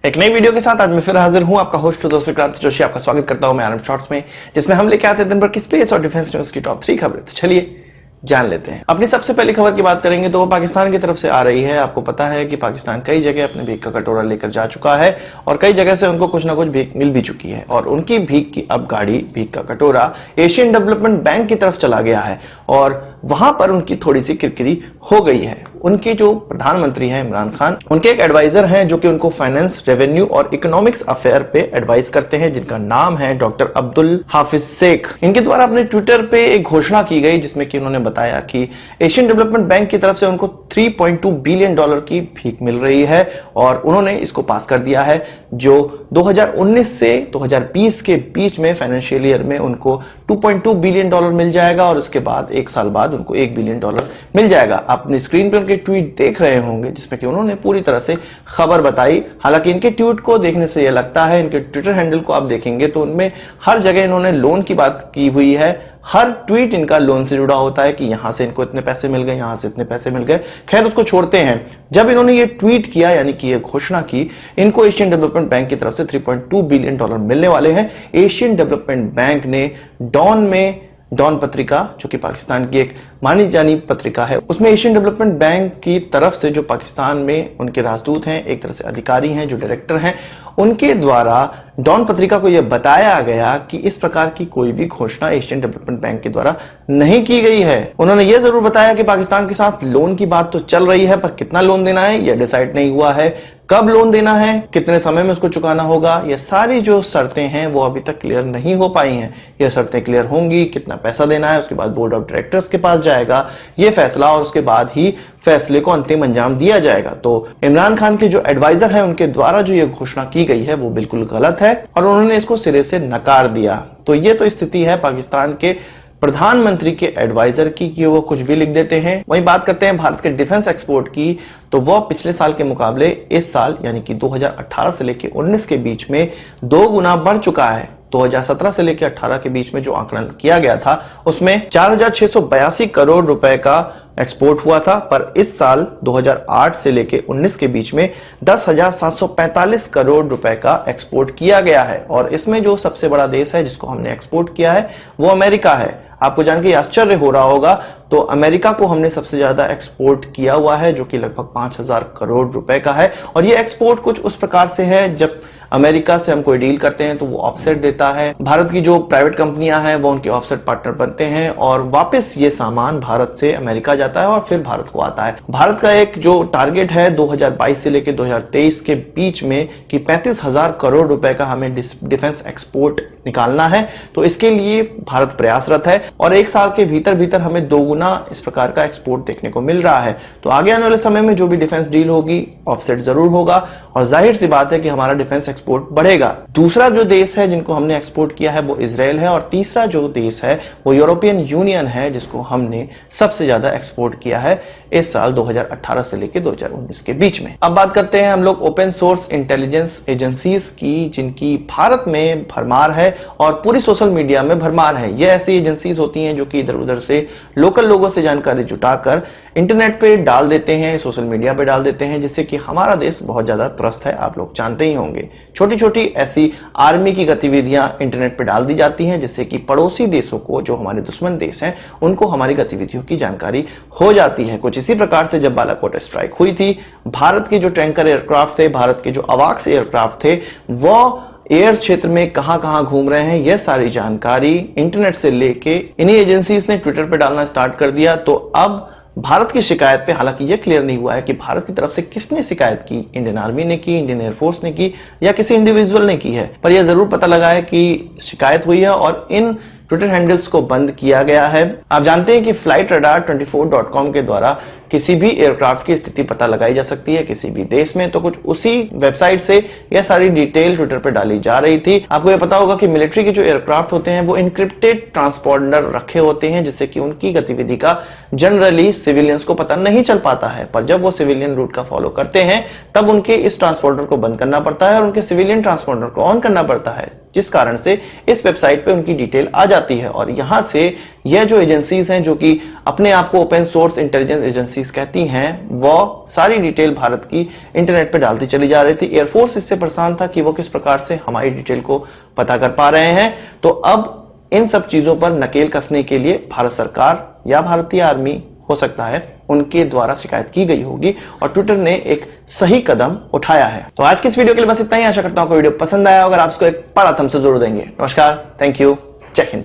एक नई वीडियो के साथ आज मैं फिर हाजिर हूं, आपका होस्ट दोस्त विक्रांत जोशी। आपका स्वागत करता हूं मैं आरएम शॉर्ट्स में, जिसमें हम लेके आते हैं दिन भर की स्पेस और डिफेंस न्यूज की टॉप 3 खबरें। तो चलिए जान लेते हैं। अपनी सबसे पहली खबर की बात करेंगे तो वो पाकिस्तान की तरफ से आ रही है। आपको पता है कि पाकिस्तान कई जगह अपने भीख का कटोरा लेकर जा चुका है और कई जगह से उनको कुछ ना कुछ भीख मिल भी चुकी है और उनकी भीख की अब गाड़ी, भीख का कटोरा एशियन डेवलपमेंट बैंक की तरफ चला गया है और वहां पर उनकी थोड़ी सी किरकिरी हो गई है। उनके जो प्रधानमंत्री हैं इमरान खान, उनके एक एडवाइजर हैं जो कि उनको फाइनेंस, रेवेन्यू और इकोनॉमिक्स अफेयर पे एडवाइस करते हैं, जिनका नाम है डॉक्टर अब्दुल हाफिज शेख। इनके द्वारा अपने ट्विटर पे एक घोषणा की गई जिसमें कि उन्होंने बताया कि एशियन डेवलपमेंट बैंक की तरफ से उनको 3.2 बिलियन डॉलर की भीख मिल रही है और उन्होंने इसको पास कर दिया है, जो 2019 से 2020 के बीच में फाइनेंशियल ईयर में उनको 2.2 बिलियन डॉलर मिल जाएगा और उसके बाद एक साल बाद उनको 1 बिलियन डॉलर मिल जाएगा। आप अपनी स्क्रीन पर उनके ट्वीट देख रहे होंगे जिसमें कि उन्होंने पूरी तरह से खबर बताई। हालांकि इनके ट्वीट को देखने से यह लगता है, इनके ट्विटर हैंडल को आप देखेंगे तो उनमें हर जगह इन्होंने लोन की बात की हुई है। हर ट्वीट इनका लोन से जुड़ा होता है कि यहां से इनको इतने पैसे मिल गए, यहां से इतने पैसे मिल गए। खैर उसको छोड़ते हैं। जब इन्होंने ये ट्वीट किया यानी कि ये घोषणा की, इनको एशियन डेवलपमेंट बैंक की तरफ से 3.2 बिलियन डॉलर मिलने वाले हैं। एशियन डेवलपमेंट बैंक ने डॉन पत्रिका, जो कि पाकिस्तान की एक मानी जानी पत्रिका है, उसमें एशियन डेवलपमेंट बैंक की तरफ से जो पाकिस्तान में उनके राजदूत हैं, एक तरह से अधिकारी हैं, जो डायरेक्टर हैं, उनके द्वारा डॉन पत्रिका को यह बताया गया कि इस प्रकार की कोई भी घोषणा एशियन डेवलपमेंट बैंक के द्वारा नहीं की गई है। उन्होंने यह जरूर बताया कि पाकिस्तान के साथ लोन की बात तो चल रही है, पर कितना लोन देना है यह डिसाइड नहीं हुआ है, कब लोन देना है, कितने समय में उसको चुकाना होगा, ये सारी जो शर्तें हैं वो अभी तक क्लियर नहीं हो पाई हैं। ये शर्तें क्लियर होंगी, कितना पैसा देना है, उसके बाद बोर्ड ऑफ डायरेक्टर्स के पास जाएगा ये फैसला और उसके बाद ही फैसले को अंतिम अंजाम दिया जाएगा। तो इमरान खान के जो एडवाइजर हैं उनके द्वारा जो ये घोषणा की गई है वो बिल्कुल गलत है और उन्होंने इसको सिरे से नकार दिया। तो ये तो स्थिति है पाकिस्तान के प्रधानमंत्री के एडवाइजर की कि वो कुछ भी लिख देते हैं। वहीं बात करते हैं भारत के डिफेंस एक्सपोर्ट की, तो वह पिछले साल के मुकाबले इस साल यानी कि 2018 से लेकर 19 के बीच में 2 गुना बढ़ चुका है। 2017 से लेकर 18 के बीच में जो आंकलन किया गया था उसमें 4,682 करोड़ रुपए का एक्सपोर्ट हुआ था, पर इस साल 2008 से लेकर 19 के बीच में 10,745 करोड़ रुपए का एक्सपोर्ट किया गया है। और इसमें जो सबसे बड़ा देश है जिसको हमने एक्सपोर्ट किया है वो अमेरिका है। आपको जान के आश्चर्य हो रहा होगा, तो अमेरिका को हमने सबसे ज्यादा एक्सपोर्ट किया हुआ है, जो कि लगभग 5,000 करोड़ रुपए का है। और ये एक्सपोर्ट कुछ उस प्रकार से है, जब अमेरिका से हम कोई डील करते हैं तो वो ऑफसेट देता है, भारत की जो प्राइवेट कंपनियां हैं वो उनके ऑफसेट पार्टनर बनते हैं और वापस ये सामान भारत से अमेरिका जाता है और फिर भारत को आता है। भारत का एक जो टारगेट है 2022 से लेकर 2023 के बीच में कि 35,000 करोड़ रुपए का हमें डिफेंस एक्सपोर्ट निकालना है। तो इसके लिए भारत प्रयासरत है और एक साल के भीतर भीतर हमें 2 गुना इस प्रकार का एक्सपोर्ट देखने को मिल रहा है। तो आगे आने वाले समय में जो भी डिफेंस डील होगी ऑफसेट जरूर होगा और जाहिर सी बात है कि हमारा डिफेंस एक्सपोर्ट बढ़ेगा। दूसरा जो देश है जिनको हमने एक्सपोर्ट किया है वो इजराइल है और तीसरा जो देश है वो यूरोपियन यूनियन है, जिसको हमने सबसे ज्यादा एक्सपोर्ट किया है इस साल 2018 से लेकर 2019 के बीच में। अब बात करते हैं हम लोग ओपन सोर्स इंटेलिजेंस एजेंसीज की, जिनकी भारत में भरमार है और पूरी सोशल मीडिया में भरमार है। ये ऐसी एजेंसीज होती हैं जो कि इधर उधर से लोकल लोगों से जानकारी जुटाकर इंटरनेट पे डाल देते हैं, सोशल मीडिया पे डाल देते हैं, जिससे कि हमारा देश बहुत ज्यादा त्रस्त है, आप लोग जानते ही होंगे। छोटी छोटी ऐसी आर्मी की गतिविधियां इंटरनेट पे डाल दी जाती हैं, जिससे कि पड़ोसी देशों को, जो हमारे दुश्मन देश हैं, उनको हमारी गतिविधियों की जानकारी हो जाती है। कुछ इसी प्रकार से जब बालाकोट स्ट्राइक हुई थी, भारत के जो टैंकर एयरक्राफ्ट थे, भारत के जो अवाक्स एयरक्राफ्ट थे, वो एयर क्षेत्र में कहां घूम रहे हैं, यह सारी जानकारी इंटरनेट से लेके इन्हीं एजेंसीज ने ट्विटर पे डालना स्टार्ट कर दिया। तो अब भारत की शिकायत पे, हालांकि यह क्लियर नहीं हुआ है कि भारत की तरफ से किसने शिकायत की, इंडियन आर्मी ने की, इंडियन एयरफोर्स ने की या किसी इंडिविजुअल ने की है, पर यह जरूर पता लगा है कि शिकायत हुई है और इन ट्विटर हैंडल्स को बंद किया गया है। आप जानते हैं कि flightradar24.com के द्वारा किसी भी एयरक्राफ्ट की स्थिति पता लगाई जा सकती है किसी भी देश में, तो कुछ उसी वेबसाइट से यह सारी डिटेल ट्विटर पे डाली जा रही थी। आपको यह पता होगा कि मिलिट्री के जो एयरक्राफ्ट होते हैं वो इनक्रिप्टेड ट्रांसपॉन्डर रखे होते हैं, जिससे कि उनकी गतिविधि का जनरली सिविलियंस को पता नहीं चल पाता है, पर जब वो सिविलियन रूट का फॉलो करते हैं तब उनके इस ट्रांसपॉन्डर को बंद करना पड़ता है और उनके सिविलियन ट्रांसपॉन्डर को ऑन करना पड़ता है, जिस कारण से इस वेबसाइट पे उनकी डिटेल आ जाती जाती है और यहां से यह जो एजेंसीज हैं जो कि अपने आप को ओपन सोर्स इंटेलिजेंस एजेंसीज कहती हैं, वो सारी डिटेल भारत की इंटरनेट पर डालती चली जा रही थी। एयरफोर्स इससे परेशान था कि वो किस प्रकार से हमारी डिटेल को पता कर पा रहे हैं। तो अब इन सब चीजों पर नकेल कसने के लिए भारत सरकार या भारतीय आर्मी हो सकता है उनके द्वारा शिकायत की गई होगी और ट्विटर ने एक सही कदम उठाया है। तो आज की इस वीडियो के लिए बस इतना ही। आशा करता हूं आपको वीडियो पसंद आया। अगर आप इसको एक बड़ा थम्स अप जरूर देंगे। नमस्कार, थैंक यू, जय हिंद।